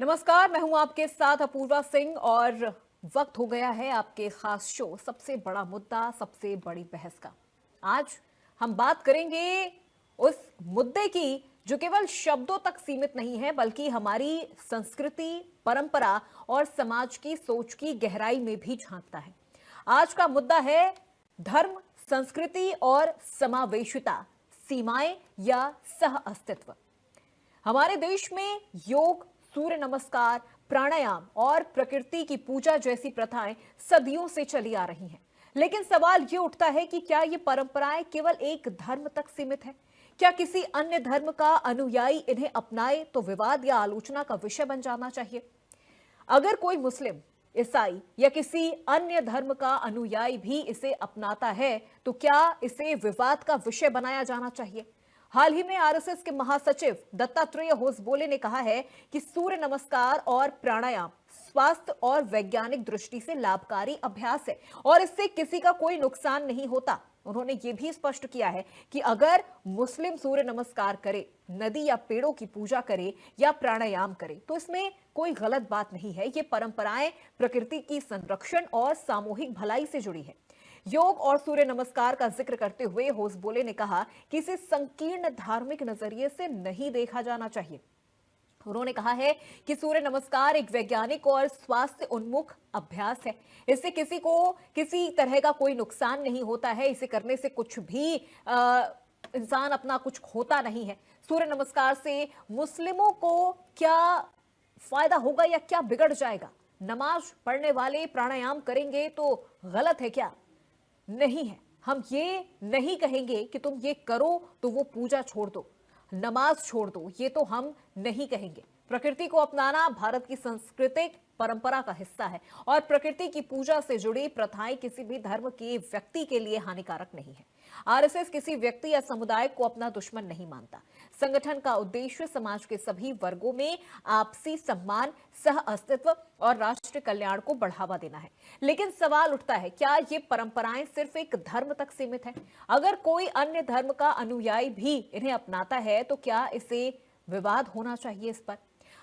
नमस्कार, मैं हूं आपके साथ अपूर्वा सिंह और वक्त हो गया है आपके खास शो सबसे बड़ा मुद्दा सबसे बड़ी बहस का। आज हम बात करेंगे उस मुद्दे की जो केवल शब्दों तक सीमित नहीं है बल्कि हमारी संस्कृति, परंपरा और समाज की सोच की गहराई में भी झांकता है। आज का मुद्दा है धर्म, संस्कृति और समावेशिता, सीमाएं या सह अस्तित्व। हमारे देश में योग, सूर्य नमस्कार, प्राणायाम और प्रकृति की पूजा जैसी प्रथाएं सदियों से चली आ रही हैं। लेकिन सवाल ये उठता है कि क्या ये परंपराएं केवल एक धर्म तक सीमित है? क्या किसी अन्य धर्म का अनुयायी इन्हें अपनाए तो विवाद या आलोचना का विषय बन जाना चाहिए? अगर कोई मुस्लिम, ईसाई या किसी अन्य धर्म का अनुयायी भी इसे अपनाता है तो क्या इसे विवाद का विषय बनाया जाना चाहिए? हाल ही में आरएसएस के महासचिव दत्तात्रेय होसबोले ने कहा है कि सूर्य नमस्कार और प्राणायाम स्वास्थ्य और वैज्ञानिक दृष्टि से लाभकारी अभ्यास है और इससे किसी का कोई नुकसान नहीं होता। उन्होंने ये भी स्पष्ट किया है कि अगर मुस्लिम सूर्य नमस्कार करे, नदी या पेड़ों की पूजा करे या प्राणायाम करे तो इसमें कोई गलत बात नहीं है। ये परंपराएं प्रकृति की संरक्षण और सामूहिक भलाई से जुड़ी है। योग और सूर्य नमस्कार का जिक्र करते हुए होसबोले ने कहा कि इसे संकीर्ण धार्मिक नजरिए से नहीं देखा जाना चाहिए। उन्होंने कहा है कि सूर्य नमस्कार एक वैज्ञानिक और स्वास्थ्य उन्मुख अभ्यास है। इससे किसी को किसी तरह का कोई नुकसान नहीं होता है। इसे करने से कुछ भी इंसान अपना कुछ खोता नहीं है। सूर्य नमस्कार से मुस्लिमों को क्या फायदा होगा या क्या बिगड़ जाएगा? नमाज पढ़ने वाले प्राणायाम करेंगे तो गलत है क्या? नहीं है। हम ये नहीं कहेंगे कि तुम ये करो तो वो पूजा छोड़ दो, नमाज छोड़ दो, ये तो हम नहीं कहेंगे। प्रकृति को अपनाना भारत की सांस्कृतिक परंपरा का हिस्सा है और प्रकृति की पूजा से जुड़ी प्रथाएं किसी भी धर्म के व्यक्ति के लिए हानिकारक नहीं है। आरएसएस किसी व्यक्ति या समुदाय को अपना दुश्मन नहीं मानता। संगठन का उद्देश्य समाज के सभी वर्गों में आपसी सम्मान, सह अस्तित्व और राष्ट्र कल्याण को बढ़ावा देना है। लेकिन सवाल उठता है, क्या ये परंपराएं सिर्फ एक धर्म तक सीमित है? अगर कोई अन्य धर्म का अनुयायी भी इन्हें अपनाता है तो क्या इसे विवाद होना चाहिए? इस पर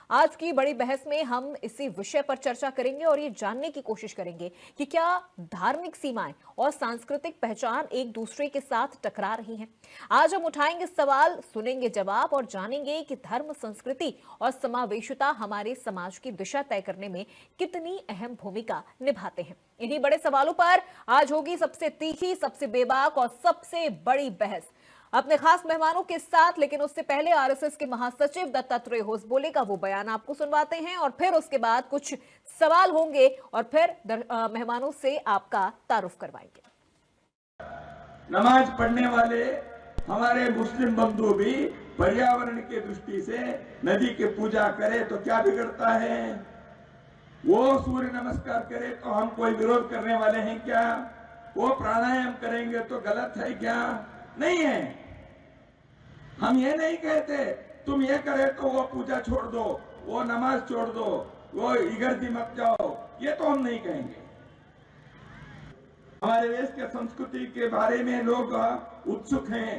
आज की बड़ी बहस में हम इसी विषय पर चर्चा करेंगे और ये जानने की कोशिश करेंगे कि क्या धार्मिक सीमाएं और सांस्कृतिक पहचान एक दूसरे के साथ टकरा रही हैं। आज हम उठाएंगे सवाल, सुनेंगे जवाब और जानेंगे कि धर्म, संस्कृति और समावेशिता हमारे समाज की दिशा तय करने में कितनी अहम भूमिका निभाते हैं। इन्हीं बड़े सवालों पर आज होगी सबसे तीखी, सबसे बेबाक और सबसे बड़ी बहस अपने खास मेहमानों के साथ। लेकिन उससे पहले आरएसएस के महासचिव दत्तात्रेय होसबोले का वो बयान आपको सुनवाते हैं और फिर उसके बाद कुछ सवाल होंगे और फिर मेहमानों से आपका तारुफ करवाएंगे। नमाज पढ़ने वाले हमारे मुस्लिम बंधु भी पर्यावरण की दृष्टि से नदी की पूजा करे तो क्या बिगड़ता है? वो सूर्य नमस्कार करे तो हम कोई विरोध करने वाले हैं क्या? वो प्राणायाम करेंगे तो गलत है क्या? नहीं है। हम ये नहीं कहते तुम ये करे तो वो पूजा छोड़ दो, वो नमाज छोड़ दो, वो इगर्दी मत जाओ, ये तो हम नहीं कहेंगे। हमारे देश के संस्कृति के बारे में लोग उत्सुक हैं।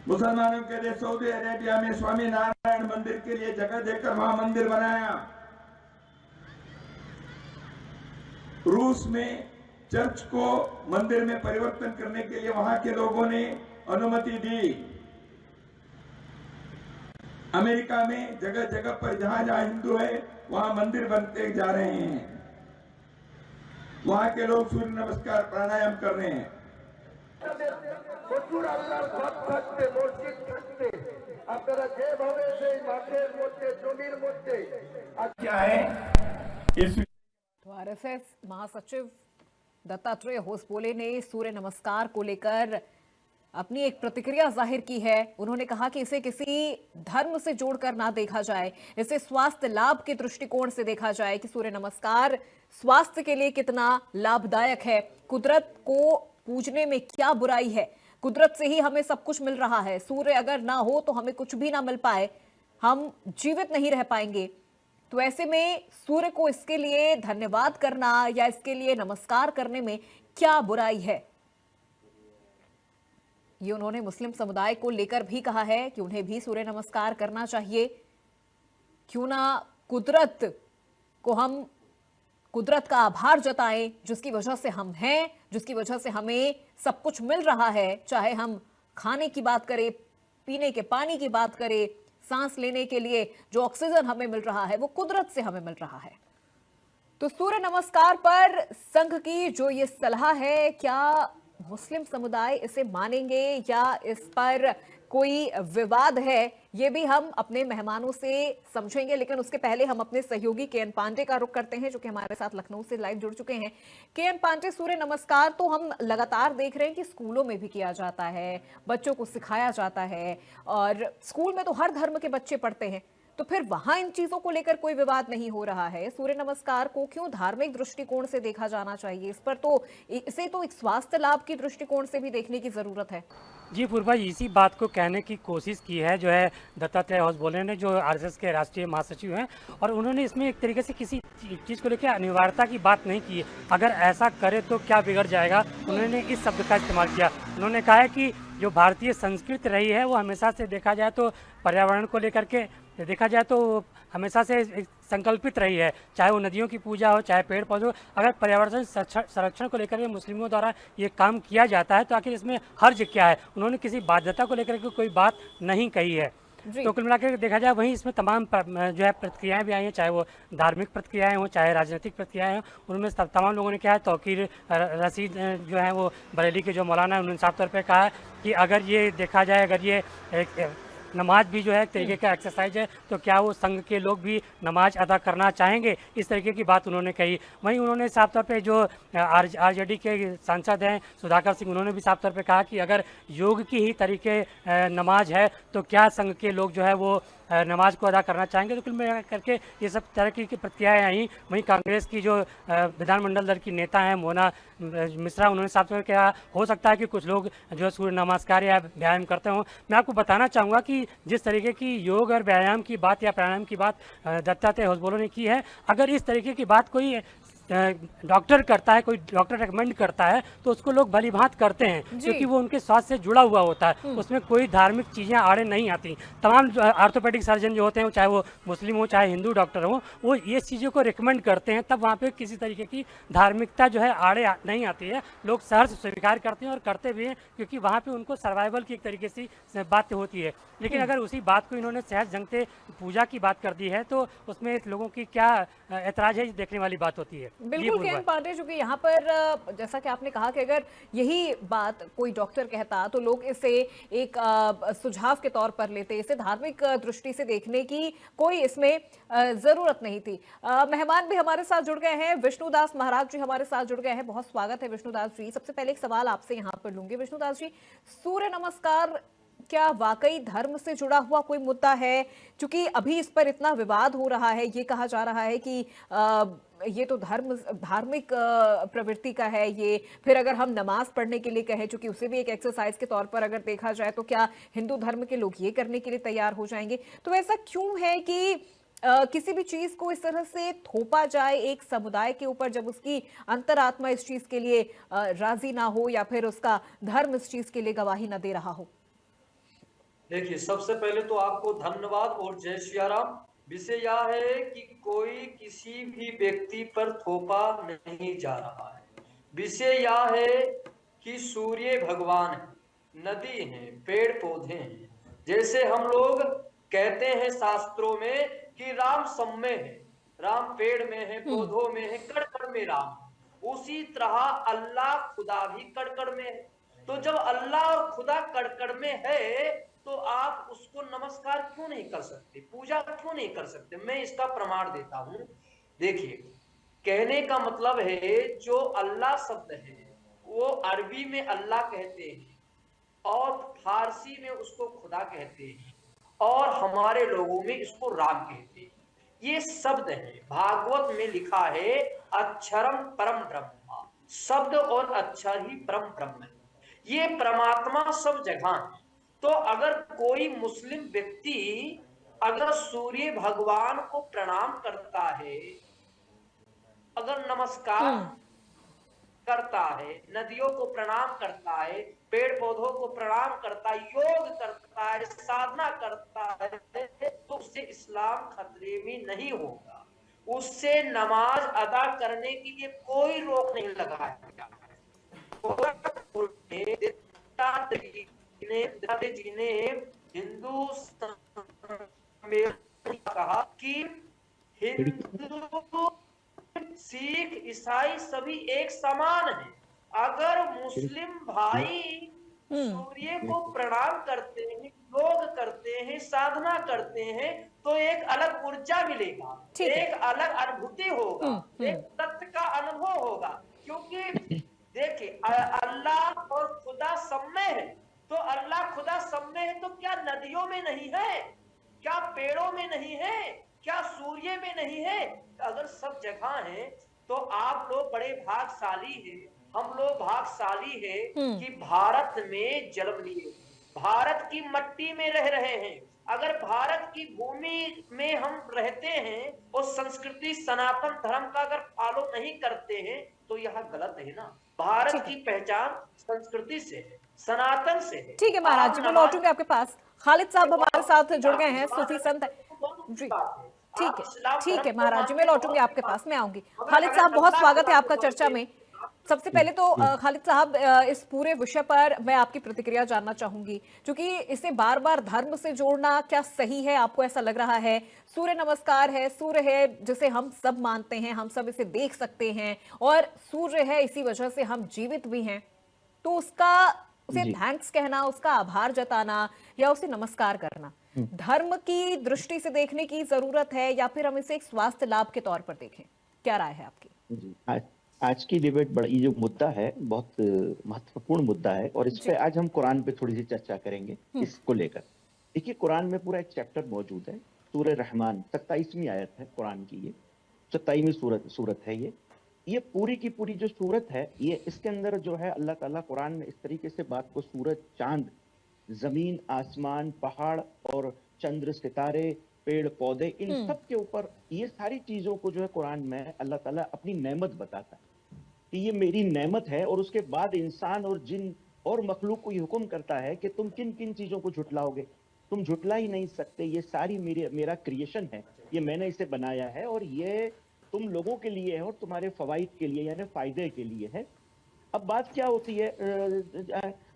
मुसलमानों के देश सऊदी अरेबिया में स्वामी नारायण मंदिर के लिए जगह देकर वहां मंदिर बनाया। रूस में चर्च को मंदिर में परिवर्तन करने के लिए वहां के लोगों ने अनुमति दी। अमेरिका में जगह जगह पर जहां जहां हिंदू है वहां मंदिर बनते जा रहे हैं। वहां के लोग सूर्य नमस्कार, प्राणायाम कर रहे हैं। क्या है इस तो आरएसएस महासचिव दत्तात्रेय होसबोले ने सूर्य नमस्कार को लेकर अपनी एक प्रतिक्रिया जाहिर की है। उन्होंने कहा कि इसे किसी धर्म से जोड़कर ना देखा जाए, इसे स्वास्थ्य लाभ के दृष्टिकोण से देखा जाए कि सूर्य नमस्कार स्वास्थ्य के लिए कितना लाभदायक है। कुदरत को पूजने में क्या बुराई है? कुदरत से ही हमें सब कुछ मिल रहा है। सूर्य अगर ना हो तो हमें कुछ भी ना मिल पाए, हम जीवित नहीं रह पाएंगे। तो ऐसे में सूर्य को इसके लिए धन्यवाद करना या इसके लिए नमस्कार करने में क्या बुराई है? ये उन्होंने मुस्लिम समुदाय को लेकर भी कहा है कि उन्हें भी सूर्य नमस्कार करना चाहिए, क्यों ना कुदरत को हम कुदरत का आभार जताएं, जिसकी वजह से हम हैं, जिसकी वजह से हमें सब कुछ मिल रहा है। चाहे हम खाने की बात करें, पीने के पानी की बात करें, सांस लेने के लिए जो ऑक्सीजन हमें मिल रहा है वो कुदरत से हमें मिल रहा है। तो सूर्य नमस्कार पर संघ की जो ये सलाह है, क्या मुस्लिम समुदाय इसे मानेंगे या इस पर कोई विवाद है, ये भी हम अपने मेहमानों से समझेंगे। लेकिन उसके पहले हम अपने सहयोगी के एन पांडे का रुख करते हैं, जो कि हमारे साथ लखनऊ से लाइव जुड़ चुके हैं। के एन पांडे, सूर्य नमस्कार तो हम लगातार देख रहे हैं कि स्कूलों में भी किया जाता है, बच्चों को सिखाया जाता है, और स्कूल में तो हर धर्म के बच्चे पढ़ते हैं, तो फिर वहां इन चीजों को लेकर कोई विवाद नहीं हो रहा है। सूर्य नमस्कार को क्यों धार्मिक दृष्टिकोण से देखा जाना चाहिए? इस पर तो इसे तो एक स्वास्थ्य लाभ की दृष्टिकोण से भी देखने की जरूरत है। जी पूर्वा, इसी बात को कहने की कोशिश की है जो है दत्तात्रेय होसबोले ने, जो आरएसएस के राष्ट्रीय महासचिव हैं, और उन्होंने इसमें एक तरीके से किसी चीज़ को लेकर अनिवार्यता की बात नहीं की है। अगर ऐसा करे तो क्या बिगड़ जाएगा, उन्होंने इस शब्द का इस्तेमाल किया। उन्होंने कहा है कि जो भारतीय संस्कृति रही है वो हमेशा से देखा जाए तो पर्यावरण को लेकर के देखा जाए तो हमेशा से संकल्पित रही है, चाहे वो नदियों की पूजा हो, चाहे पेड़ पौधों। अगर पर्यावरण संरक्षण को लेकर के मुस्लिमों द्वारा ये काम किया जाता है तो आखिर इसमें हर्ज क्या है? उन्होंने किसी बाध्यता को लेकर के कोई बात नहीं कही है। तो कुल मिलाकर देखा जाए वहीं इसमें तमाम जो है प्रतिक्रियाएं भी आई हैं, चाहे वो धार्मिक प्रतिक्रियाएं हों, चाहे राजनीतिक प्रतिक्रियाएं हों। उनमें तमाम लोगों ने क्या है, तौकीर रशीद जो है वो बरेली के जो मौलाना है, उन्होंने साफ तौर पर कहा है कि अगर ये देखा जाए, अगर ये नमाज भी जो है एक तरीके का एक्सरसाइज है, तो क्या वो संघ के लोग भी नमाज अदा करना चाहेंगे? इस तरीके की बात उन्होंने कही। वहीं उन्होंने साफ तौर पे जो आरजेडी के सांसद हैं सुधाकर सिंह, उन्होंने भी साफ तौर पे कहा कि अगर योग की ही तरीके नमाज है तो क्या संघ के लोग जो है वो नमाज को अदा करना चाहेंगे? तो कुल मिला करके ये सब तरह की प्रतिक्रियाएँ आई। वहीं कांग्रेस की जो विधानमंडल दल की नेता हैं मोना मिश्रा, उन्होंने साफ तौर पर कहा हो सकता है कि कुछ लोग जो सूर्य नमस्कार या व्यायाम करते हों। मैं आपको बताना चाहूँगा कि जिस तरीके की योग और व्यायाम की बात या प्राणायाम की बात दत्तात्रेय होसबोले ने की है, अगर इस तरीके की बात कोई डॉक्टर करता है, कोई डॉक्टर रेकमेंड करता है तो उसको लोग भली भांत करते हैं, क्योंकि वो उनके स्वास्थ्य से जुड़ा हुआ होता है, उसमें कोई धार्मिक चीज़ें आड़े नहीं आती। तमाम ऑर्थोपेडिक सर्जन जो होते हैं, चाहे वो मुस्लिम हो चाहे हिंदू डॉक्टर हो, वो ये चीज़ों को रिकमेंड करते हैं, तब वहाँ पे किसी तरीके की धार्मिकता जो है आड़े नहीं आती है। लोग सहर्ष स्वीकार करते हैं और करते भी हैं, क्योंकि वहाँ पर उनको सर्वाइवल की एक तरीके से बात होती है। लेकिन अगर उसी बात को इन्होंने सहज ढंग से पूजा की बात कर दी है तो उसमें लोगों की क्या ऐतराज है, देखने वाली बात होती है। बिल्कुल के एन पांडे, जो कि यहाँ पर जैसा कि आपने कहा कि अगर यही बात कोई डॉक्टर कहता तो लोग इसे एक सुझाव के तौर पर लेते, इसे धार्मिक दृष्टि से देखने की कोई इसमें जरूरत नहीं थी। मेहमान भी हमारे साथ जुड़ गए हैं, विष्णुदास महाराज जी हमारे साथ जुड़ गए हैं। बहुत स्वागत है विष्णुदास जी। सबसे पहले एक सवाल आपसे यहाँ पर लूंगी विष्णुदास जी, सूर्य नमस्कार क्या वाकई धर्म से जुड़ा हुआ कोई मुद्दा है? क्योंकि अभी इस पर इतना विवाद हो रहा है, ये कहा जा रहा है कि ये तो धार्मिक प्रवृत्ति का है ये। फिर अगर हम नमाज पढ़ने के लिए कहें, चूंकि उसे भी एक एक्सरसाइज के तौर पर अगर देखा जाए, तो क्या हिंदू धर्म के लोग ये करने के लिए तैयार हो जाएंगे? तो ऐसा क्यों है कि किसी भी चीज को इस तरह से थोपा जाए एक समुदाय के ऊपर, जब उसकी अंतरात्मा इस चीज के लिए राजी ना हो या फिर उसका धर्म इस चीज के लिए गवाही ना दे रहा हो? देखिए, सबसे पहले तो आपको धन्यवाद और जय सिया राम। विषय यह है कि कोई किसी भी व्यक्ति पर थोपा नहीं जा रहा है। विषय यह है कि सूर्य भगवान है, नदी है, पेड़ पौधे हैं। जैसे हम लोग कहते हैं शास्त्रों में कि राम सब में है, राम पेड़ में है, पौधों में है, कण कण में राम। उसी तरह अल्लाह खुदा भी कण कण में है। तो जब अल्लाह और खुदा कण कण में है तो आप उसको नमस्कार क्यों नहीं कर सकते, पूजा क्यों नहीं कर सकते? मैं इसका प्रमाण देता हूं। देखिए, कहने का मतलब है जो अल्लाह शब्द है वो अरबी में अल्लाह कहते हैं और फारसी में उसको खुदा कहते हैं और हमारे लोगों में इसको राम कहते हैं। ये शब्द है, भागवत में लिखा है अक्षरम परम ब्रह्म, शब्द और अक्षर ही परम ब्रह्म है। ये परमात्मा सब जगह है। तो अगर कोई मुस्लिम व्यक्ति अगर सूर्य भगवान को प्रणाम करता है, अगर नमस्कार करता है, नदियों को प्रणाम करता है, पेड़ पौधों को प्रणाम करता है, योग करता है, साधना करता है, तो उससे इस्लाम खतरे में नहीं होगा। उससे नमाज अदा करने के लिए कोई रोक नहीं लगाया गया है। दत्तात्रेय जी ने हिंदू में कहा कि हिंदू सिख ईसाई सभी एक समान है। अगर मुस्लिम भाई सूर्य को प्रणाम करते हैं, योग करते हैं, साधना करते हैं, तो एक अलग ऊर्जा मिलेगा, एक अलग अनुभूति होगा, एक तत्व का अनुभव होगा। क्योंकि देखिए, अल्लाह और खुदा सब में है। तो अल्लाह खुदा सब में है, तो क्या नदियों में नहीं है? क्या पेड़ों में नहीं है? क्या सूर्य में नहीं है? अगर सब जगह है तो आप लोग बड़े भाग्यशाली हैं, हम लोग भाग्यशाली है कि भारत में जन्म लिए, भारत की मट्टी में रह रहे हैं। अगर भारत की भूमि में हम रहते हैं और संस्कृति सनातन धर्म का अगर फॉलो नहीं करते हैं तो यह गलत है ना। भारत की पहचान संस्कृति से है, सनातन से है। ठीक है महाराज जी, मैं लौटूंगी आपके पास। खालिद साहब हमारे साथ जुड़ गए हैं, सूफी संत जी। ठीक है महाराज जी, मैं लौटूंगी आपके पास, मैं आऊंगी। खालिद साहब, बहुत स्वागत है आपका चर्चा में। सबसे पहले तो खालिद साहब, इस पूरे विषय पर मैं आपकी प्रतिक्रिया जानना चाहूंगी, क्योंकि इसे बार बार धर्म से जोड़ना क्या सही है? आपको ऐसा लग रहा है? सूर्य नमस्कार है, सूर्य है जिसे हम सब मानते हैं, हम सब इसे देख सकते हैं, और सूर्य है इसी वजह से हम जीवित भी हैं, तो उसे थैंक्स कहना, उसका आभार जताना या उसे नमस्कार करना धर्म की दृष्टि से देखने की जरूरत है, या फिर हम इसे एक स्वास्थ्य लाभ के तौर पर देखें? क्या राय है आपकी? जी, आज की डिबेट बड़ी, जो मुद्दा है बहुत महत्वपूर्ण मुद्दा है, और इस पे आज हम कुरान पे थोड़ी सी चर्चा करेंगे इसको लेकर। देखिए, कुरान में पूरा एक चैप्टर मौजूद है, सूरह रहमान, 27वीं आयत है कुरान की, ये 27वीं सूरत है। ये पूरी की पूरी जो सूरत है, ये इसके अंदर जो है अल्लाह ताला कुरान में इस तरीके से बात को सूरज, चांद, जमीन, आसमान, पहाड़ और चंद्र, सितारे, पेड़ पौधे, इन सब के ऊपर ये सारी चीजों को जो है कुरान में अल्लाह ताला अपनी नेमत बताता है कि ये मेरी नेमत है। और उसके बाद इंसान और जिन और मखलूक को ये हुक्म करता है कि तुम किन किन चीजों को झुटलाओगे, तुम झुटला ही नहीं सकते, ये सारी मेरा क्रिएशन है, ये मैंने इसे बनाया है, और ये तुम लोगों के लिए है और तुम्हारे फवाइद के लिए, यानी फायदे के लिए है। अब बात क्या होती है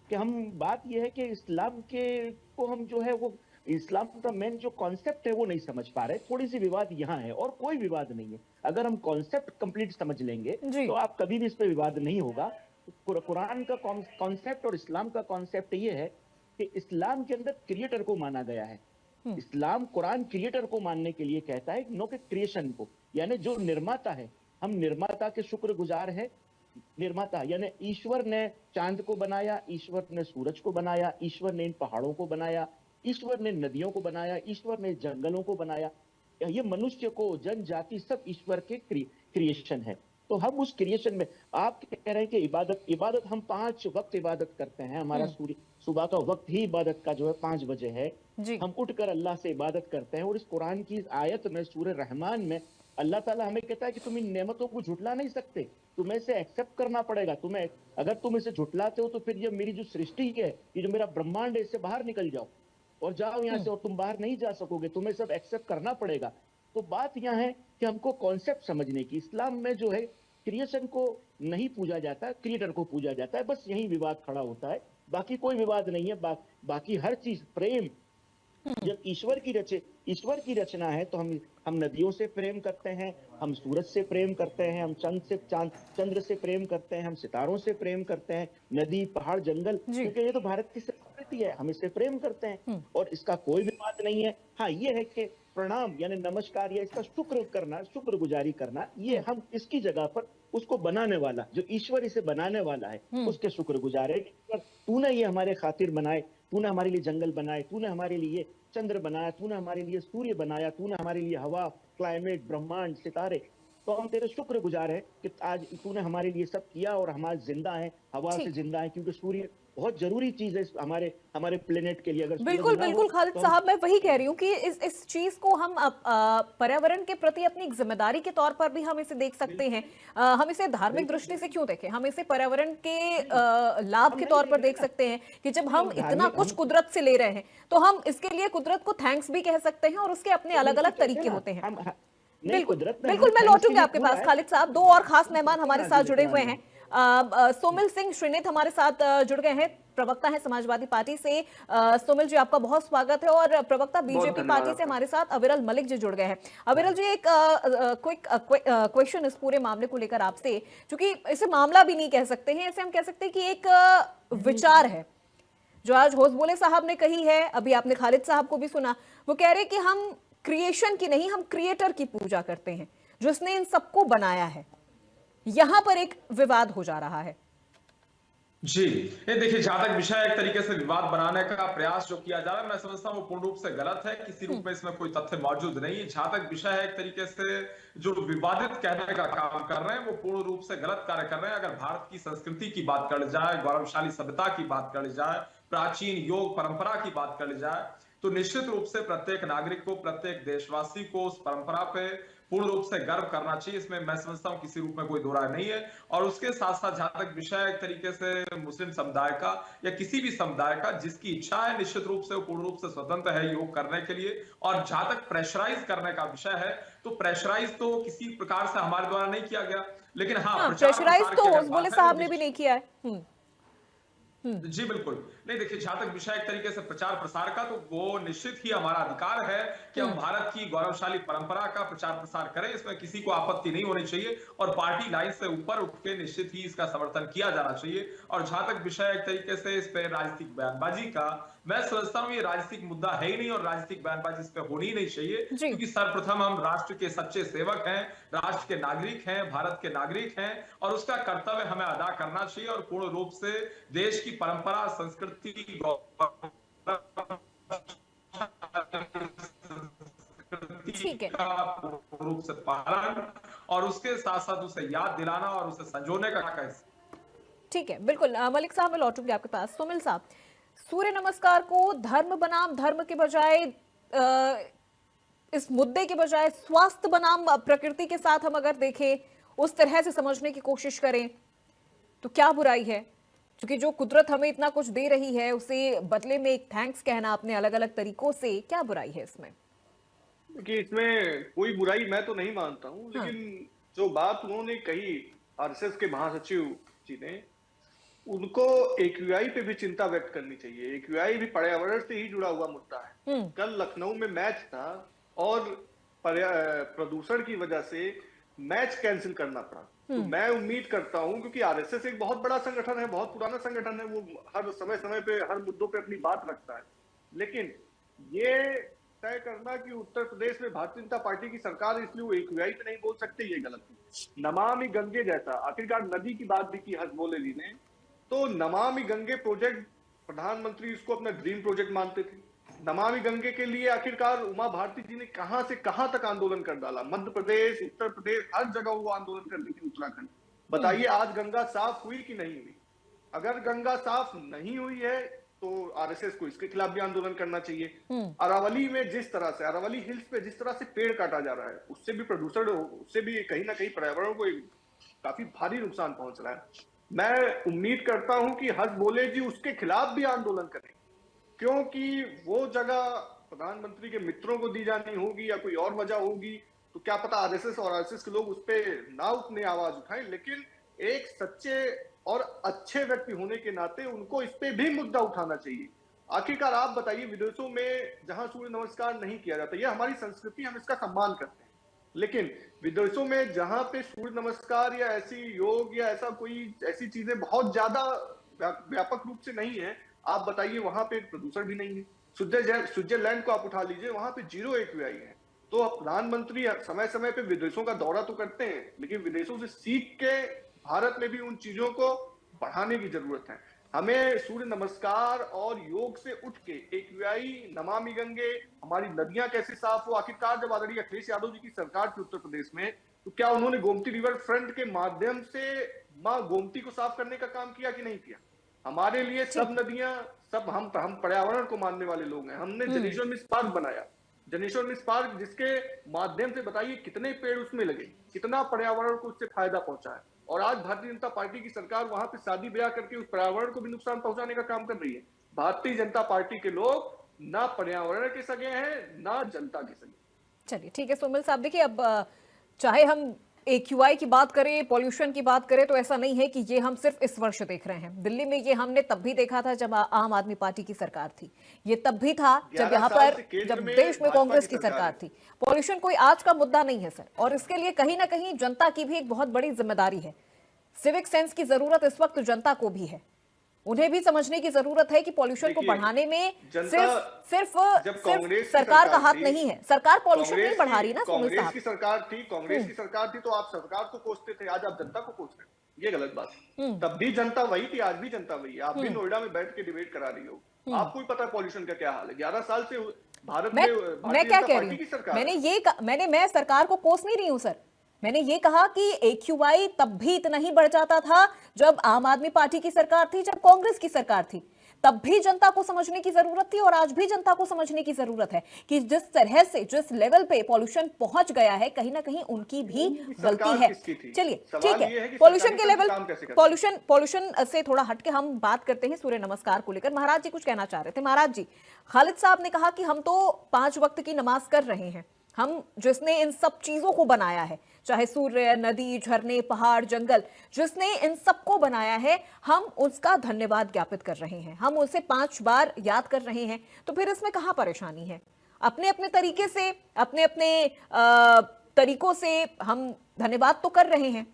कि बात यह है कि इस्लाम के को हम जो है वो इस्लाम का मेन जो कॉन्सेप्ट है वो नहीं समझ पा रहे। थोड़ी सी विवाद यहाँ है, और कोई विवाद नहीं है। अगर हम कॉन्सेप्ट कंप्लीट समझ लेंगे तो आप कभी भी इस पे विवाद नहीं होगा। कुरान का कॉन्सेप्ट और इस्लाम का कॉन्सेप्ट ये है कि इस्लाम के अंदर क्रिएटर को माना गया है। इस्लाम, कुरान क्रिएटर को मानने के लिए कहता है, नो के क्रिएशन को, यानी जो निर्माता है, हम निर्माता के शुक्रगुजार है। निर्माता यानी ईश्वर ने चांद को बनाया, ईश्वर ने सूरज को बनाया, ईश्वर ने इन पहाड़ों को बनाया, ईश्वर ने नदियों को बनाया, ईश्वर ने जंगलों को बनाया। ये मनुष्य को, जनजाति, सब ईश्वर के क्रिएशन है। तो हम उस क्रिएशन में, आप कह रहे हैं कि इबादत हम 5 वक्त इबादत करते हैं। हमारा सूर्य सुबह का वक्त ही इबादत का जो है 5 बजे है। हम उठकर अल्लाह से इबादत करते हैं। और इस कुरान की आयत में, सूरह रहमान में, अल्लाह ताला हमें कहता है कि तुम इन नेमतों को झुटला नहीं सकते, तुम्हें इसे एक्सेप्ट करना पड़ेगा। तुम्हें, अगर तुम इसे झुटलाते हो तो फिर ये मेरी जो सृष्टि है, ये जो मेरा ब्रह्मांड है, इससे बाहर निकल जाओ और जाओ यहाँ से, और तुम बाहर नहीं जा सकोगे, तुम्हें सब एक्सेप्ट करना पड़ेगा। तो बात यहाँ है कि हमको कॉन्सेप्ट समझने की। इस्लाम में जो है क्रिएशन को नहीं पूजा जाता, क्रिएटर को पूजा जाता है। बस यही विवाद खड़ा होता है, बाकी कोई विवाद नहीं है। बाकी हर चीज प्रेम, जब ईश्वर की रचना है तो हम नदियों से प्रेम करते हैं, हम सूरज से प्रेम करते हैं, हम चंद्र से प्रेम करते हैं, हम सितारों से प्रेम करते हैं, नदी, पहाड़, जंगल, क्योंकि ये तो भारत की संस्कृति है, हम इससे प्रेम करते हैं और इसका कोई विवाद नहीं है। हाँ, ये है कि प्रणाम यानी नमस्कार या इसका शुक्र करना, शुक्रगुजारी करना, ये हम इसकी जगह पर उसको बनाने वाला, जो ईश्वर इसे बनाने वाला है, उसके शुक्रगुजार है। तूने ये हमारे खातिर बनाए, तूने हमारे लिए जंगल बनाए, तूने हमारे लिए चंद्र बनाया, तूने हमारे लिए सूर्य बनाया, तूने हमारे लिए हवा, क्लाइमेट, ब्रह्मांड, सितारे, तो हम तेरे शुक्रगुजार हैं कि आज तूने हमारे लिए सब किया और हम आज जिंदा हैं, हवा से जिंदा हैं, क्योंकि बहुत जरूरी चीज है हमारे हमारे प्लेनेट के लिए। अगर सूरज बिल्कुल ना हो बिल्कुल खालिद तो साहब, मैं वही कह रही हूँ कि इस चीज को हम पर्यावरण के प्रति अपनी एक जिम्मेदारी के तौर पर भी हम इसे देख सकते हैं। हम इसे धार्मिक दृष्टि से क्यों देखें, हम इसे पर्यावरण के लाभ हम के नहीं तौर पर देखेंगे देख ना। सकते हैं कि जब नहीं, हम हम इतना धार्मिक कुछ हम कुदरत से ले रहे हैं तो हम इसके लिए कुदरत को थैंक्स भी कह सकते हैं और उसके अपने तो अलग बिल्कुल अलग कहते हैं तरीके ना, होते हैं। नहीं बिल्कुल कुदरत में बिल्कुल, हम मैं थैंक्स लौटूंगी के लिए आपके क्यों पास आए? खालिद साहब। दो और खास मेहमान हमारे साथ जुड़े हुए हैं। सोमिल सिंह श्रीनेत हमारे साथ जुड़ गए हैं, प्रवक्ता है समाजवादी पार्टी से। सोमिल जी, आपका बहुत स्वागत है। और प्रवक्ता बहुत बीजेपी धन्यवाद पार्टी से आपका। हमारे साथ अविरल मलिक जी जुड़ गए हैं। अविरल जी, एक क्विक क्वेश्चन इस पूरे मामले को लेकर आपसे, क्योंकि इसे मामला भी नहीं कह सकते हैं, इसे हम कह सकते हैं कि एक विचार है जो आज होसबोले साहब ने कही है, अभी आपने खालिद साहब को भी सुना। वो कह रहे कि हम क्रिएशन की नहीं, हम क्रिएटर की पूजा करते हैं, जिसने इन सबको बनाया है। यहां पर एक विवाद हो जा रहा है। जी, ये देखिए, जहां तक विषय एक तरीके से विवाद बनाने का प्रयास जो किया जा रहा है, मैं समझता हूँ वो पूर्ण रूप से गलत है। किसी रूप में इसमें कोई तथ्य मौजूद नहीं है। जहां तक विषय है एक तरीके से जो विवादित कहने का काम कर रहे हैं, वो पूर्ण रूप से गलत कार्य कर रहे हैं। अगर भारत की संस्कृति की बात कर ली जाए, गौरवशाली सभ्यता की बात कर ली जाए, प्राचीन योग परंपरा की बात कर ली जाए, तो निश्चित रूप से प्रत्येक नागरिक को, प्रत्येक देशवासी को उस परंपरा पे पूर्ण रूप से गर्व करना चाहिए। इसमें मैं समझता हूं किसी रूप में कोई दो राय नहीं है। और उसके साथ साथ जहां तक विषय एक तरीके से मुस्लिम समुदाय का या किसी भी समुदाय का जिसकी इच्छा है, निश्चित रूप से वो पूर्ण रूप से स्वतंत्र है योग करने के लिए। और जहां तक प्रेशराइज करने का विषय है, तो प्रेशराइज तो किसी प्रकार से हमारे द्वारा नहीं किया गया, लेकिन हाँ, प्रचार प्रेशराइज प्रसार तो की अगर होसबोले बात है साहब तो ने भी नहीं किया है। जी बिल्कुल नहीं। देखिए, जहां तक विषय एक तरीके से प्रचार प्रसार का, तो वो निश्चित ही हमारा अधिकार है कि हम भारत की गौरवशाली परंपरा का प्रचार प्रसार करें। इसमें किसी को आपत्ति नहीं होनी चाहिए और पार्टी लाइन से ऊपर उठ के निश्चित ही इसका समर्थन किया जाना चाहिए। और जहां तक विषय एक तरीके से इस पे राजनीतिक बयानबाजी का, मैं समझता हूं ये राजनीतिक मुद्दा है ही नहीं और राजनीतिक बयानबाजी इस पे होनी ही नहीं चाहिए। जी। क्योंकि सर्वप्रथम हम राष्ट्र के सच्चे सेवक हैं, राष्ट्र के नागरिक हैं, भारत के नागरिक हैं, और उसका कर्तव्य हमें अदा करना चाहिए। और पूर्ण रूप से देश की परंपरा, संस्कृति, ठीक है, का पूर्ण रूप से पालन और उसके साथ साथ उसे याद दिलाना और उसे संजोने का कैसे। ठीक है, बिल्कुल। मलिक साहब, मैं लौटूंगी आपके पास। सोमिल साहब, सूर्य नमस्कार को धर्म बनाम धर्म के बजाय, इस मुद्दे के बजाय स्वास्थ्य बनाम प्रकृति के साथ हम अगर देखें, उस तरह से समझने की कोशिश करें, तो क्या बुराई है? क्योंकि जो कुदरत हमें इतना कुछ दे रही है, उसे बदले में एक थैंक्स कहना अपने अलग अलग तरीकों से, क्या बुराई है इसमें? देखिए, इसमें कोई बुराई मैं तो नहीं मानता हूँ, लेकिन जो बात उन्होंने कही आरएसएस के महासचिव जी ने, उनको एक्यूआई पे भी चिंता व्यक्त करनी चाहिए। एक्यूआई भी पर्यावरण से ही जुड़ा हुआ मुद्दा है। कल लखनऊ में मैच था और प्रदूषण की वजह से मैच कैंसिल करना पड़ा। तो मैं उम्मीद करता हूं, क्योंकि आरएसएस एक बहुत बड़ा संगठन है, बहुत पुराना संगठन है, वो हर समय समय पे हर मुद्दों पे अपनी बात रखता है, लेकिन ये तय करना कि उत्तर प्रदेश में भारतीय जनता पार्टी की सरकार, इसलिए वो एक्यूआई पे नहीं बोल सकते, ये गलत है। नमामि गंगे जैसा, आखिरकार नदी की बात भी की हसबोले जी ने, तो नमामि गंगे प्रोजेक्ट प्रधानमंत्री इसको अपना ड्रीम प्रोजेक्ट मानते थे। नमामि गंगे के लिए आखिरकार उमा भारती जी ने कहां से कहां तक आंदोलन कर डाला, मध्य प्रदेश, उत्तर प्रदेश, हर जगह वो आंदोलन कर रही थी। उत्तराखंड, बताइए आज गंगा साफ हुई कि नहीं हुई? अगर गंगा साफ नहीं हुई है तो आरएसएस को इसके खिलाफ भी आंदोलन करना चाहिए। अरावली में जिस तरह से, अरावली हिल्स पे जिस तरह से पेड़ काटा जा रहा है, उससे भी प्रदूषण, उससे भी कहीं ना कहीं पर्यावरण को काफी भारी नुकसान पहुंच रहा है। मैं उम्मीद करता हूं कि हसबोले जी उसके खिलाफ भी आंदोलन करें, क्योंकि वो जगह प्रधानमंत्री के मित्रों को दी जानी होगी या कोई और वजह होगी, तो क्या पता आरएसएस और आरएसएस के लोग उस पर ना उतने आवाज उठाएं, लेकिन एक सच्चे और अच्छे व्यक्ति होने के नाते उनको इस पे भी मुद्दा उठाना चाहिए। आखिरकार आप बताइए, विदेशों में जहां सूर्य नमस्कार नहीं किया जाता, यह हमारी संस्कृति, हम इसका सम्मान करते हैं, लेकिन विदेशों में जहां पे सूर्य नमस्कार या ऐसी योग या ऐसा कोई ऐसी चीजें बहुत ज्यादा व्यापक रूप से नहीं है, आप बताइए वहां पे प्रदूषण भी नहीं है। स्विट्जरलैंड को आप उठा लीजिए, वहां पे 0 एक्यूआई है। तो प्रधानमंत्री समय समय पे विदेशों का दौरा तो करते हैं, लेकिन विदेशों से सीख के भारत में भी उन चीजों को बढ़ाने की जरूरत है। हमें सूर्य नमस्कार और योग से उठ के एक्यूआई, नमामि गंगे, हमारी नदियां कैसे साफ हो। आखिरकार जब आदरणीय अखिलेश यादव जी की सरकार थी उत्तर प्रदेश में, तो क्या उन्होंने गोमती रिवर फ्रंट के माध्यम से मां गोमती को साफ करने का काम किया कि नहीं किया? हमारे लिए सब नदियां, सब हम पर्यावरण को मानने वाले लोग हैं। हमने जनेश्वर मिश्र पार्क बनाया, जनेश्वर मिश्र पार्क जिसके माध्यम से बताइए कितने पेड़ उसमें लगे, कितना पर्यावरण को उससे फायदा पहुंचा है। और आज भारतीय जनता पार्टी की सरकार वहां पे शादी ब्याह करके उस पर्यावरण को भी नुकसान पहुंचाने का काम कर रही है। भारतीय जनता पार्टी के लोग ना पर्यावरण के सगे हैं ना जनता के सगे। चलिए ठीक है सुमिल साहब, देखिए अब चाहे हम AQI की बात करें, पॉल्यूशन की बात करें, तो ऐसा नहीं है कि ये हम सिर्फ इस वर्ष देख रहे हैं। दिल्ली में ये हमने तब भी देखा था जब आम आदमी पार्टी की सरकार थी, ये तब भी था जब यहाँ पर जब देश में कांग्रेस की सरकार थी। पॉल्यूशन कोई आज का मुद्दा नहीं है सर, और इसके लिए कहीं ना कहीं जनता की भी एक बहुत बड़ी जिम्मेदारी है। सिविक सेंस की जरूरत इस वक्त जनता को भी है, उन्हें भी समझने की जरूरत है कि पॉल्यूशन को बढ़ाने में सिर्फ सरकार का हाथ नहीं है। सरकार पॉल्यूशन नहीं बढ़ा रही ना सुमिल साहब। कांग्रेस की सरकार थी तो आप सरकार को कोसते थे, आज आप जनता को कोस रहे हैं, ये गलत बात है। तब भी जनता वही थी, आज भी जनता वही है। आप भी नोएडा में बैठ के डिबेट करा रही हो, आपको ही पता है पॉल्यूशन का क्या हाल है। 11 साल से भारत में मैं क्या कह रही हूँ, मैं सरकार को कोस नहीं रही हूँ सर। मैंने ये कहा कि AQI तब भी इतना ही बढ़ जाता था जब आम आदमी पार्टी की सरकार थी, जब कांग्रेस की सरकार थी। तब भी जनता को समझने की जरूरत थी और आज भी जनता को समझने की जरूरत है कि जिस तरह से जिस लेवल पे पॉल्यूशन पहुंच गया है, कहीं ना कहीं उनकी भी गलती है। चलिए ठीक है, पॉल्यूशन के लेवल, पॉल्यूशन से थोड़ा हटके हम बात करते हैं सूर्य नमस्कार को लेकर। महाराज जी कुछ कहना चाह रहे थे। महाराज जी, खालिद साहब ने कहा कि हम तो 5 वक्त की नमाज कर रहे हैं, हम जिसने इन सब चीजों को बनाया है, चाहे सूर्य, नदी, झरने, पहाड़, जंगल, जिसने इन सबको बनाया है, हम उसका धन्यवाद ज्ञापित कर रहे हैं, हम उसे 5 बार याद कर रहे हैं। तो फिर इसमें कहां परेशानी है? अपने अपने तरीके से, अपने अपने तरीकों से हम धन्यवाद तो कर रहे हैं।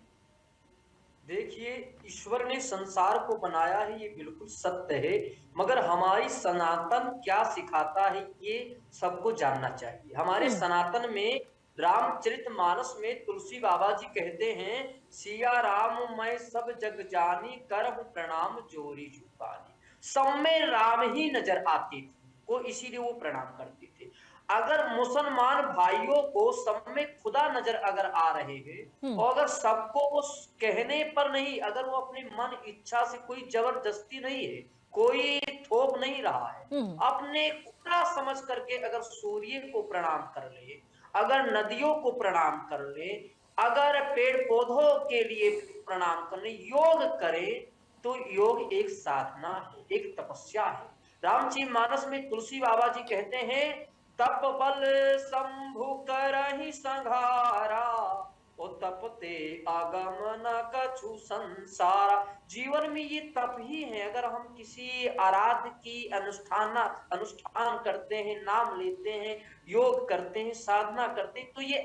देखिए, ईश्वर ने संसार को बनाया है, ये बिल्कुल सत्य है, मगर हमारी सनातन क्या सिखाता है ये सबको जानना चाहिए। हमारे सनातन में रामचरितमानस में तुलसी बाबा जी कहते हैं, सिया राम मैं सब जग जानी, करहु प्रणाम जोरी जुबानी। सब में राम ही नजर आते थे, वो इसीलिए वो प्रणाम करते थे। अगर मुसलमान भाइयों को सब में खुदा नजर अगर आ रहे हैं, और अगर सबको वो कहने पर नहीं, अगर वो अपनी मन इच्छा से, कोई जबरदस्ती नहीं है, कोई थोप नहीं रहा है, अपने खुदा समझ करके अगर सूर्य को प्रणाम कर ले, अगर नदियों को प्रणाम कर ले, अगर पेड़ पौधों के लिए प्रणाम कर ले, योग करे, तो योग एक साधना है, एक तपस्या है। रामचरितमानस में तुलसी बाबा जी कहते हैं, तप बल शंभु करहि संघारा, ओ तपते आगम न कछु संसारा। जीवन में ये तप ही है। अगर हम किसी आराध्य की अनुष्ठान करते हैं, नाम लेते हैं, योग करते हैं, साधना करते हैं, तो ये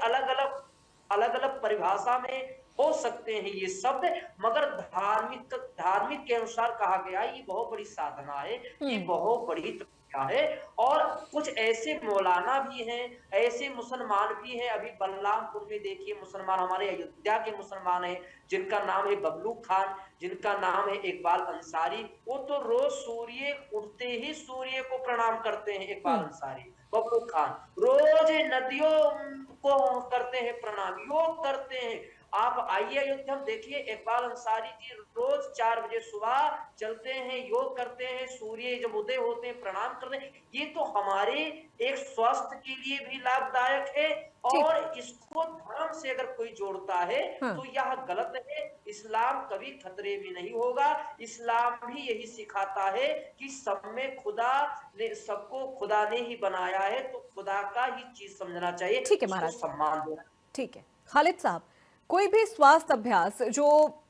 अलग अलग परिभाषा में हो सकते हैं ये शब्द, मगर धार्मिक के अनुसार कहा गया ये बहुत बड़ी साधना है, ये बहुत बड़ी तपस्या है। और कुछ ऐसे मौलाना भी हैं, ऐसे मुसलमान भी हैं। अभी बलरामपुर में देखिए मुसलमान, हमारे अयोध्या के मुसलमान हैं, जिनका नाम है बबलू खान, जिनका नाम है इकबाल अंसारी। वो तो रोज सूर्य उठते ही सूर्य को प्रणाम करते हैं। इकबाल अंसारी, बबलू खान रोज नदियों को करते हैं प्रणाम, योग करते हैं। आप आइए अयोध्या में देखिए, इकबाल अंसारी जी रोज 4 बजे सुबह चलते हैं, योग करते हैं, सूर्य जब उदय होते हैं प्रणाम करते हैं। ये तो हमारे एक स्वास्थ्य के लिए भी लाभदायक है, और इसको धर्म से अगर कोई जोड़ता है तो यह गलत है। इस्लाम कभी खतरे में नहीं होगा। इस्लाम भी यही सिखाता है कि सब में खुदा ने, सबको खुदा ने ही बनाया है, तो खुदा का ही चीज समझना चाहिए। ठीक है महाराज, सम्मान देना। ठीक है खालिद साहब, कोई भी स्वास्थ्य अभ्यास जो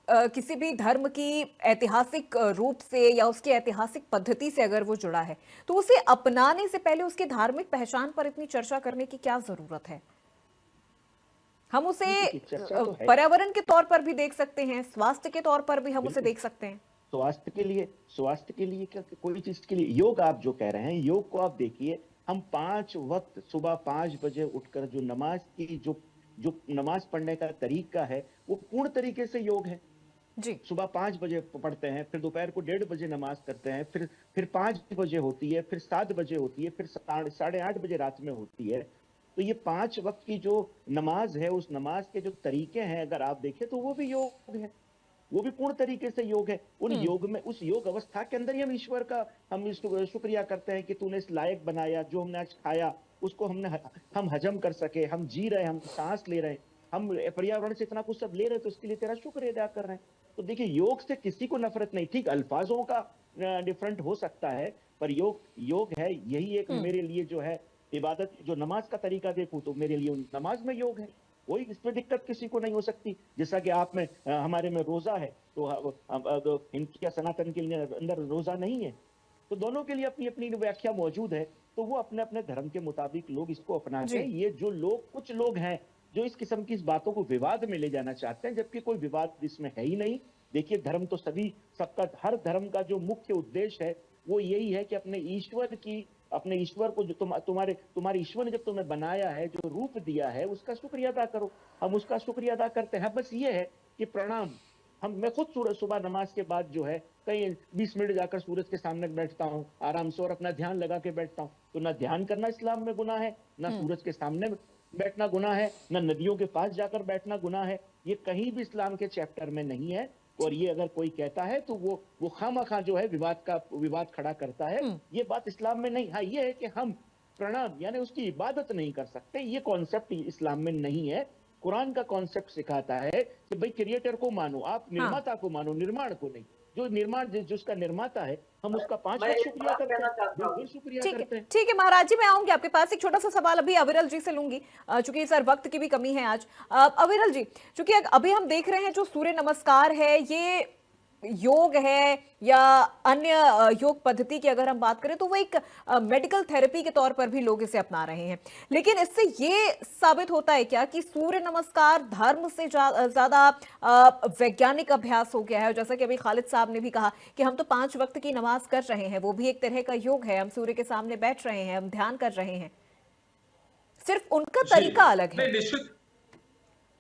किसी भी धर्म की ऐतिहासिक रूप से या उसकी ऐतिहासिक पद्धति से अगर वो जुड़ा है, तो उसे अपनाने से पहले उसकी धार्मिक पहचान पर इतनी चर्चा करने की क्या जरूरत है? हम उसे पर्यावरण के तौर पर भी देख सकते हैं, स्वास्थ्य के तौर पर भी हम उसे देख सकते हैं। स्वास्थ्य के लिए क्या, कोई चीज के लिए योग आप जो कह रहे हैं, योग को आप देखिए, हम 5 वक्त सुबह 5 बजे उठकर जो नमाज की जो नमाज पढ़ने का तरीका है, वो पूर्ण तरीके से योग है जी। सुबह 5 बजे पढ़ते हैं, फिर दोपहर को 1:30 बजे नमाज करते हैं, फिर 5 बजे होती है, फिर 7 बजे होती है, फिर 8:30 बजे रात में होती है। तो ये 5 वक्त की जो नमाज है, उस नमाज के जो तरीके हैं अगर आप देखें तो वो भी योग है। वो भी पूर्ण तरीके से योग है। उन योग में, उस योग अवस्था के अंदर ही हम ईश्वर का हम शुक्रिया करते हैं कि तूने इस लायक बनाया, जो हमने आज खाया उसको हम हजम कर सके, हम जी रहे, हम सांस ले रहे, हम पर्यावरण से इतना कुछ सब ले रहे, तो उसके लिए तेरा शुक्र अदा कर रहे हैं। तो देखिए, योग से किसी को नफरत नहीं, ठीक अल्फाजों का डिफरेंट हो सकता है, पर योग है। यही एक मेरे लिए जो है इबादत, जो नमाज का तरीका देखूं तो मेरे लिए नमाज में योग है, कोई इसमें दिक्कत किसी को नहीं हो सकती। जैसा कि आप में हमारे में रोजा है, तो इनकी या सनातन के लिए अंदर रोजा नहीं है, तो दोनों के लिए अपनी अपनी व्याख्या मौजूद है। तो वो अपने अपने धर्म के मुताबिक लोग इसको अपनाते हैं। ये जो लोग, कुछ लोग हैं जो इस किस्म की इस बातों को विवाद में ले जाना चाहते हैं, जबकि कोई विवाद इसमें है ही नहीं। देखिए, धर्म तो सबका, हर धर्म का जो मुख्य उद्देश्य है वो यही है कि अपने ईश्वर को, जो तुम्हारे ईश्वर ने जब तुम्हें बनाया है, जो रूप दिया है, उसका शुक्रिया अदा करो। हम उसका शुक्रिया अदा करते हैं। बस ये है कि प्रणाम, मैं खुद सुबह नमाज के बाद जो है कहीं 20 मिनट जाकर सूरज के सामने बैठता हूँ आराम से, और अपना ध्यान लगा के बैठता हूँ। तो ना ध्यान करना इस्लाम में गुनाह है, ना सूरज के सामने बैठना गुनाह है, ना नदियों के पास जाकर बैठना गुनाह है। ये कहीं भी इस्लाम के चैप्टर में नहीं है। और ये अगर कोई कहता है तो वो खामखा जो है विवाद खड़ा करता है। ये बात इस्लाम में नहीं। हाँ, ये है कि हम प्रणाम यानी उसकी इबादत नहीं कर सकते, ये कॉन्सेप्ट इस्लाम में नहीं है। कुरान का कॉन्सेप्ट सिखाता है कि भाई क्रिएटर को मानो, आप निर्माता को मानो, निर्माण को नहीं। जिसका निर्माता है, हम उसका 5 वक्त शुक्रिया करते हैं, बिल्कुल शुक्रिया करते हैं। ठीक है महाराज जी, मैं आऊंगी आपके पास। एक छोटा सा सवाल अभी अविरल जी से लूंगी, चूंकि सर वक्त की भी कमी है आज। अविरल जी, चूंकि अभी हम देख रहे हैं जो सूर्य नमस्कार है, ये योग है या अन्य योग पद्धति की अगर हम बात करें तो वो एक मेडिकल थेरेपी के तौर पर भी लोग इसे अपना रहे हैं, लेकिन इससे ये साबित होता है क्या कि सूर्य नमस्कार धर्म से ज्यादा वैज्ञानिक अभ्यास हो गया है? जैसा कि अभी खालिद साहब ने भी कहा कि हम तो 5 वक्त की नमाज कर रहे हैं, वो भी एक तरह का योग है। हम सूर्य के सामने बैठ रहे हैं, हम ध्यान कर रहे हैं, सिर्फ उनका तरीका अलग है।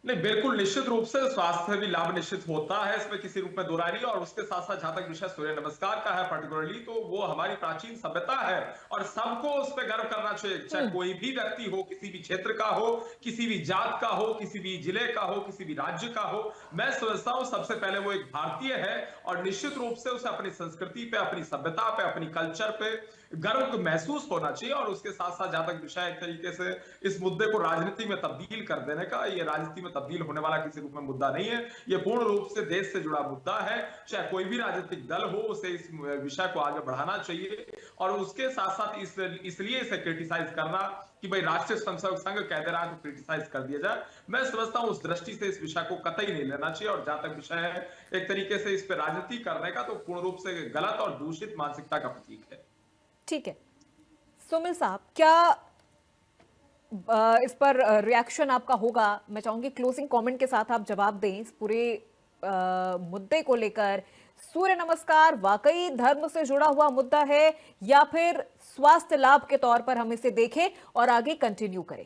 नहीं, बिल्कुल निश्चित रूप से स्वास्थ्य भी लाभ निश्चित होता है, इसमें किसी रूप में दो राय नहीं। और उसके साथ साथ जहां तक विषय सूर्य नमस्कार का है पर्टिकुलरली, तो वो हमारी प्राचीन सभ्यता है और सबको उस पर गर्व करना चाहिए, चाहे कोई भी व्यक्ति हो, किसी भी क्षेत्र का हो, किसी भी जात का हो, किसी भी जिले का हो, किसी भी राज्य का हो। मैं समझता हूं सबसे पहले वो एक भारतीय है और निश्चित रूप से उसे अपनी संस्कृति पे, अपनी सभ्यता पे, अपनी कल्चर पे गर्व महसूस होना चाहिए। और उसके साथ साथ जहां तक विषय एक तरीके से इस मुद्दे को राजनीति में तब्दील कर देने का, ये राजनीति में तब्दील होने वाला किसी रूप में मुद्दा नहीं है। ये पूर्ण रूप से देश से जुड़ा मुद्दा है। चाहे कोई भी राजनीतिक दल हो, उसे इस विषय को आगे बढ़ाना चाहिए। और उसके साथ साथ इसलिए इसे क्रिटिसाइज करना कि भाई राष्ट्रीय स्वयंसेवक संघ कह दे रहा है तो क्रिटिसाइज कर दिया जाए, मैं समझता हूं उस दृष्टि से इस विषय को कतई नहीं लेना चाहिए। और जहां तक विषय है एक तरीके से इस पर राजनीति करने का, तो पूर्ण रूप से गलत और दूषित मानसिकता का प्रतीक है। ठीक है, सुमिल साहब, क्या इस पर रिएक्शन आपका होगा? मैं चाहूंगी क्लोजिंग कमेंट के साथ आप जवाब दें इस पूरे मुद्दे को लेकर। सूर्य नमस्कार वाकई धर्म से जुड़ा हुआ मुद्दा है या फिर स्वास्थ्य लाभ के तौर पर हम इसे देखें और आगे कंटिन्यू करें?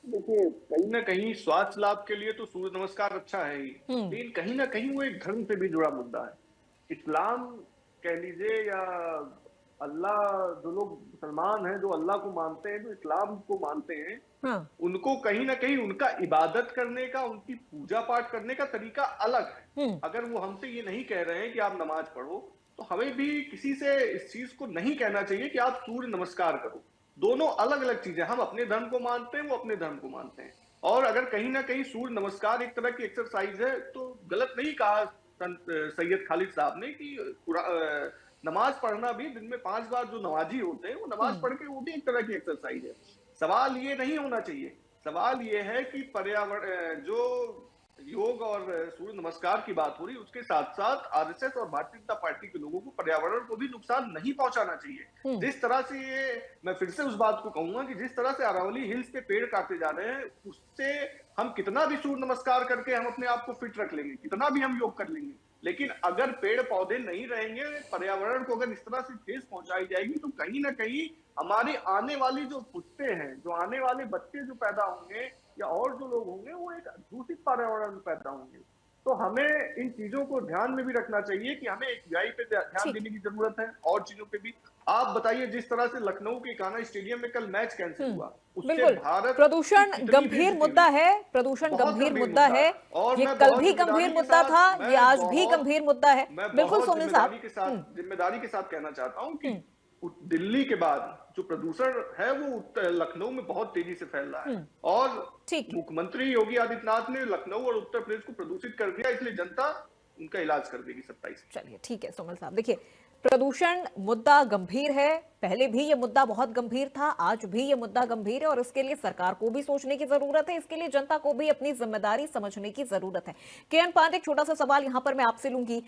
देखिए, कहीं ना कहीं स्वास्थ्य लाभ के लिए तो सूर्य नमस्कार अच्छा है ही, लेकिन कहीं ना कहीं वो एक धर्म से भी जुड़ा मुद्दा है। इस्लाम कह लीजिए या अल्लाह, जो लोग मुसलमान हैं, जो अल्लाह को मानते हैं, जो इस्लाम को मानते हैं, उनको कहीं ना कहीं उनका इबादत करने का, उनकी पूजा पाठ करने का तरीका अलग है। अगर वो हमसे ये नहीं कह रहे हैं कि आप नमाज पढ़ो, तो हमें भी किसी से इस चीज को नहीं कहना चाहिए कि आप सूर्य नमस्कार करो। दोनों अलग अलग चीजें। हम अपने धर्म को मानते हैं, वो अपने धर्म को मानते हैं। और अगर कहीं ना कहीं सूर्य नमस्कार एक तरह की एक्सरसाइज है, तो गलत नहीं कहा सैयद खालिद साहब ने कि नमाज पढ़ना भी, दिन में 5 बार जो नमाजी होते हैं वो नमाज पढ़ के, वो भी एक तरह की एक्सरसाइज है। सवाल ये नहीं होना चाहिए, सवाल ये है कि पर्यावरण, जो योग और सूर्य नमस्कार की बात हो रही है, उसके साथ साथ आरएसएस और भारतीय जनता पार्टी के लोगों को पर्यावरण को भी नुकसान नहीं पहुंचाना चाहिए। जिस तरह से ये, मैं फिर से उस बात को कहूंगा कि जिस तरह से अरावली हिल्स पे पेड़ काटे जा रहे हैं, उससे हम कितना भी सूर्य नमस्कार करके हम अपने आप को फिट रख लेंगे, कितना भी हम योग कर लेंगे, लेकिन अगर पेड़ पौधे नहीं रहेंगे, पर्यावरण को अगर इस तरह से ठेस पहुंचाई जाएगी, तो कहीं ना कहीं हमारी आने वाली जो पुश्ते हैं, जो आने वाले बच्चे जो पैदा होंगे या और जो लोग होंगे, वो एक दूषित पर्यावरण में पैदा होंगे। तो हमें इन चीजों को ध्यान में भी रखना चाहिए कि हमें AQI पे ध्यान ठीक। देने की जरूरत है और चीजों पे भी। आप बताइए, जिस तरह से लखनऊ के कान्हा स्टेडियम में कल मैच कैंसिल हुआ, उससे बिल्कुल, भारत प्रदूषण की कितनी गंभीर बेइज्जती मुद्दा हुई। है, प्रदूषण बहुत गंभीर गंभीर मुद्दा है। और ये मैं कल बहुत भी जिम्मेदारी गंभीर के मुद्दा साथ था, मैं ये आज भी बहुत गंभीर मुद्दा है। मैं बिल्कुल बहुत सोनिल साहब। जिम्मेदारी के साथ कहना चाहता हूं कि दिल्ली के बाद जो प्रदूषण है वो लखनऊ में बहुत तेजी से फैल रहा है और ठीक है। मुख्यमंत्री योगी आदित्यनाथ ने लखनऊ और उत्तर प्रदेश को प्रदूषित कर दिया, इसलिए जनता उनका इलाज कर देगी 27। चलिए ठीक है सोमल साहब, देखिए प्रदूषण मुद्दा गंभीर है, पहले भी ये मुद्दा बहुत गंभीर था, आज भी ये मुद्दा गंभीर है और इसके लिए सरकार को भी सोचने की जरूरत है, इसके लिए जनता को भी अपनी जिम्मेदारी समझने की जरूरत है। केएन पांडे, एक छोटा सा सवाल यहां पर मैं आपसे लूंगी,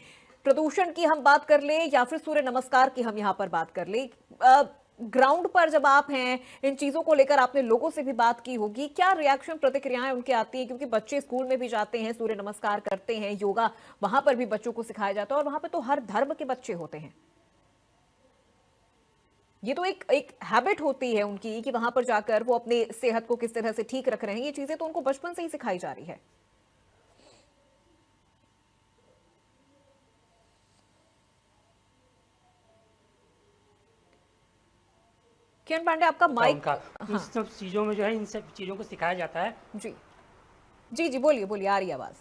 प्रदूषण की हम बात कर ले या फिर सूर्य नमस्कार की हम यहां पर बात कर ले, ग्राउंड पर जब आप हैं, इन चीजों को लेकर आपने लोगों से भी बात की होगी, क्या रिएक्शन प्रतिक्रियाएं उनके आती हैं? क्योंकि बच्चे स्कूल में भी जाते हैं, सूर्य नमस्कार करते हैं, योगा वहां पर भी बच्चों को सिखाया जाता है और वहां पर तो हर धर्म के बच्चे होते हैं। ये तो एक हैबिट होती है उनकी कि वहां पर जाकर वो अपनी सेहत को किस तरह से ठीक रख रहे हैं, ये चीजें तो उनको बचपन से ही सिखाई जा रही है। किरण पांडे, आपका माइक। इन सब चीज़ों में जो है इन सब चीज़ों को सिखाया जाता है। जी जी जी, बोलिए बोलिए, आ रही है आवाज।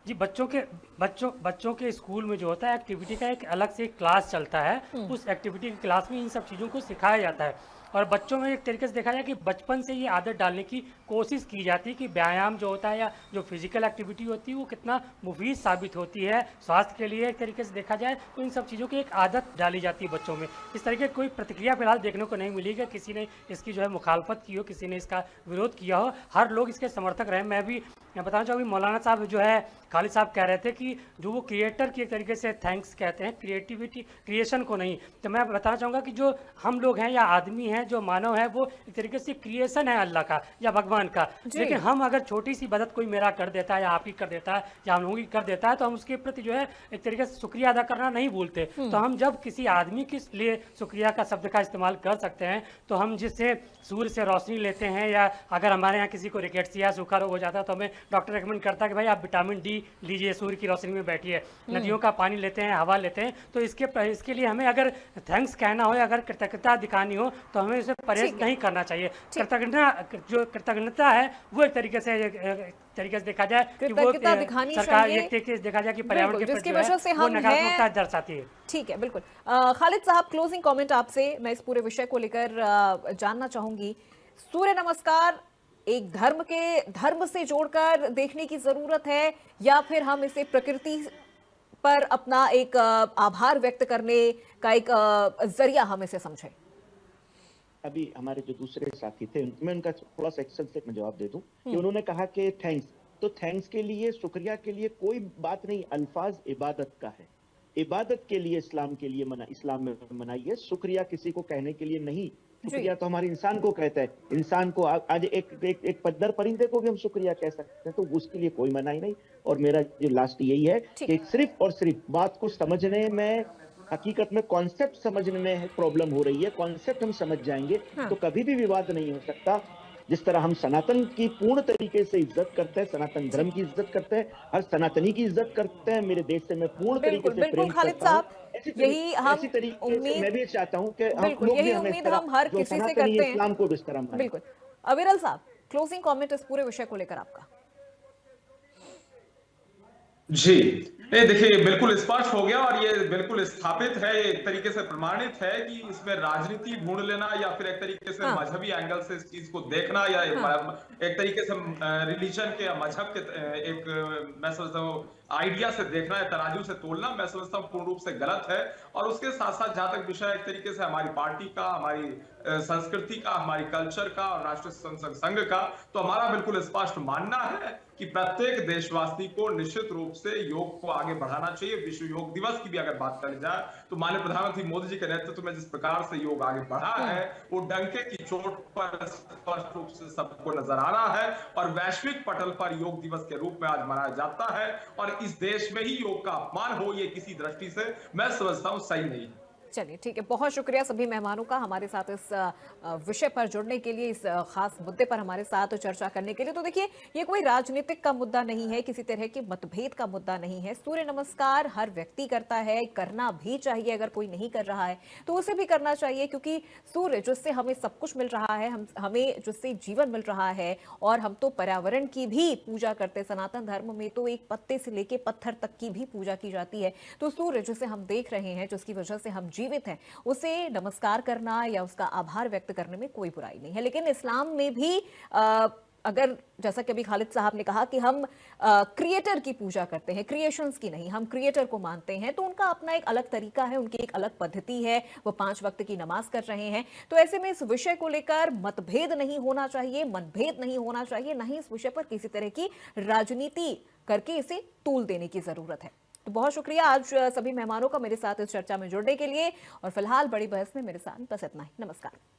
जी, बच्चों के स्कूल में जो होता है एक्टिविटी का एक अलग से क्लास चलता है, उस एक्टिविटी की क्लास में इन सब चीज़ों को सिखाया जाता है और बच्चों में एक तरीके से देखा जाए कि बचपन से ये आदत डालने की कोशिश की जाती है कि व्यायाम जो होता है या जो फिजिकल एक्टिविटी होती है वो कितना मुफीद साबित होती है स्वास्थ्य के लिए। एक तरीके से देखा जाए तो इन सब चीज़ों की एक आदत डाली जाती है बच्चों में। इस तरीके की कोई प्रतिक्रिया फिलहाल देखने को नहीं मिली कि किसी ने इसकी जो है मुखालफत की हो, किसी ने इसका विरोध किया हो। हर लोग इसके समर्थक रहे। मैं बताना चाहूँगी, मौलाना साहब जो है खालिद साहब कह रहे थे कि जो वो क्रिएटर की एक तरीके से थैंक्स कहते हैं, क्रिएटिविटी क्रिएशन को नहीं। तो मैं बताना चाहूँगा कि जो हम लोग हैं या आदमी हैं, जो मानव है, वो एक तरीके से क्रिएशन है अल्लाह का या भगवान का। लेकिन हम अगर छोटी सी मदद कोई मेरा कर देता है या आप ही कर देता है या हम लोगों की कर देता है तो हम उसके प्रति जो है एक तरीके से शुक्रिया अदा करना नहीं भूलते। तो हम जब किसी आदमी के लिए शुक्रिया का शब्द का इस्तेमाल कर सकते हैं तो हम जिससे सूर्य से रोशनी लेते हैं या अगर हमारे यहाँ किसी को रिकेट्सिया सूखा रोग हो जाता है तो हमें डॉक्टर रेकमेंड करता है कि भाई आप विटामिन डी लीजिए, सूर्य की रोशनी में बैठिए। नदियों का पानी लेते हैं, हवा लेते हैं, तो इसके लिए हमें अगर थैंक्स कहना हो या अगर कृतज्ञता दिखानी हो तो हमें उसे परहेज नहीं करना चाहिए। कृतज्ञता है वो एक तरीके से देखा जाए कि वो सरकार एक तरीके से देखा जाए कि पर्यावरण के प्रति वो नकारात्मकता दर्शाती है। ठीक है, बिल्कुल। खालिद साहब, क्लोजिंग कमेंट आपसे मैं इस पूरे विषय को लेकर जानना चाहूंगी। सूर्य नमस्कार एक धर्म से जोड़कर देखने की जरूरत है या फिर हम इसे प्रकृति पर अपना एक आभार व्यक्त करने का एक जरिया हम इसे समझें? अभी हमारे जो दूसरे साथी थे मैं उनका थोड़ा सा एक्शन से मैं जवाब दे दूं कि उन्होंने कहा कि थैंक्स, तो थैंक्स के लिए, शुक्रिया के लिए कोई बात नहीं, अल्फाज इबादत का है। इबादत के लिए इस्लाम में मनाई है, शुक्रिया किसी को कहने के लिए नहीं। शुक्रिया तो हमारे इंसान को कहता है। इंसान को आज एक पद्दर परिंदे को भी हम शुक्रिया कह सकते हैं, तो उसके लिए कोई मनाही नहीं। और मेरा जो लास्ट यही है कि सिर्फ और सिर्फ बात को समझने में, हकीकत में कॉन्सेप्ट समझने में प्रॉब्लम हो रही है। कॉन्सेप्ट हम समझ जाएंगे तो कभी भी विवाद नहीं हो सकता। जिस तरह हम सनातन की पूर्ण तरीके से इज्जत करते हैं, सनातन धर्म की इज्जत करते हैं, हर सनातनी की इज्जत करते हैं, मेरे देश से मैं पूर्ण तरीके से प्रेम करता हूं। यही हम उम्मीद, मैं भी चाहता हूं कि हम लोग यही उम्मीद हम हर किसी से करते हैं, इस्लाम को इस तरह। बिल्कुल। अविरल साहब, क्लोजिंग कमेंट इस पूरे विषय को लेकर आपका। जी, ये देखिए बिल्कुल स्पष्ट हो गया और ये बिल्कुल स्थापित है, एक तरीके से प्रमाणित है कि इसमें राजनीति ढूंढ लेना या फिर एक तरीके से मजहबी एंगल से इस चीज को देखना या एक तरीके से रिलीजन के या मजहब के एक मैं समझता हूँ आइडिया से देखना है, तराजू से तोलना, मैं समझता हूँ पूर्ण रूप से गलत है। और उसके साथ साथ जहां तक विषय एक तरीके से हमारी पार्टी का, हमारी संस्कृति का, हमारी कल्चर का और राष्ट्रीय संघ का, तो हमारा बिल्कुल स्पष्ट मानना है कि प्रत्येक देशवासी को निश्चित रूप से योग को आगे बढ़ाना चाहिए। विश्व योग दिवस की भी अगर बात करी जाए तो माननीय प्रधानमंत्री मोदी जी के नेतृत्व में जिस प्रकार से योग आगे बढ़ा है वो डंके की चोट पर स्पष्ट रूप से सबको नजर आ रहा है और वैश्विक पटल पर योग दिवस के रूप में आज मनाया जाता है। और इस देश में ही योग का अपमान हो, ये किसी दृष्टि से मैं समझता हूं सही नहीं। चलिए ठीक है, बहुत शुक्रिया सभी मेहमानों का हमारे साथ इस विषय पर जुड़ने के लिए, इस खास मुद्दे पर हमारे साथ चर्चा करने के लिए। तो देखिए, ये कोई राजनीतिक का मुद्दा नहीं है, किसी तरह के मतभेद का मुद्दा नहीं है। सूर्य नमस्कार हर व्यक्ति करता है, करना भी चाहिए। अगर कोई नहीं कर रहा है तो उसे भी करना चाहिए, क्योंकि सूर्य जिससे हमें सब कुछ मिल रहा है, हमें जिससे जीवन मिल रहा है, और हम तो पर्यावरण की भी पूजा करते हैं। सनातन धर्म में तो एक पत्ते से लेके पत्थर तक की भी पूजा की जाती है। तो सूर्य जिसे हम देख रहे हैं, जिसकी वजह से हम जीवित हैं, उसे नमस्कार करना या उसका आभार व्यक्त करने में कोई बुराई नहीं है। लेकिन इस्लाम में भी अगर, जैसा कि अभी खालिद साहब ने कहा कि हम क्रिएटर की पूजा करते हैं, क्रिएशंस की नहीं, हम क्रिएटर को मानते हैं, तो उनका अपना एक अलग तरीका है, उनकी एक अलग पद्धति है। वो 5 वक्त की नमाज कर रहे हैं। तो ऐसे में इस विषय को लेकर मतभेद नहीं होना चाहिए, मतभेद नहीं होना चाहिए, नहीं इस विषय पर किसी तरह की राजनीति करके इसे तूल देने की जरूरत है। तो बहुत शुक्रिया आज सभी मेहमानों का मेरे साथ इस चर्चा में जुड़ने के लिए, और फिलहाल बड़ी बहस में मेरे साथ बस इतना ही। नमस्कार।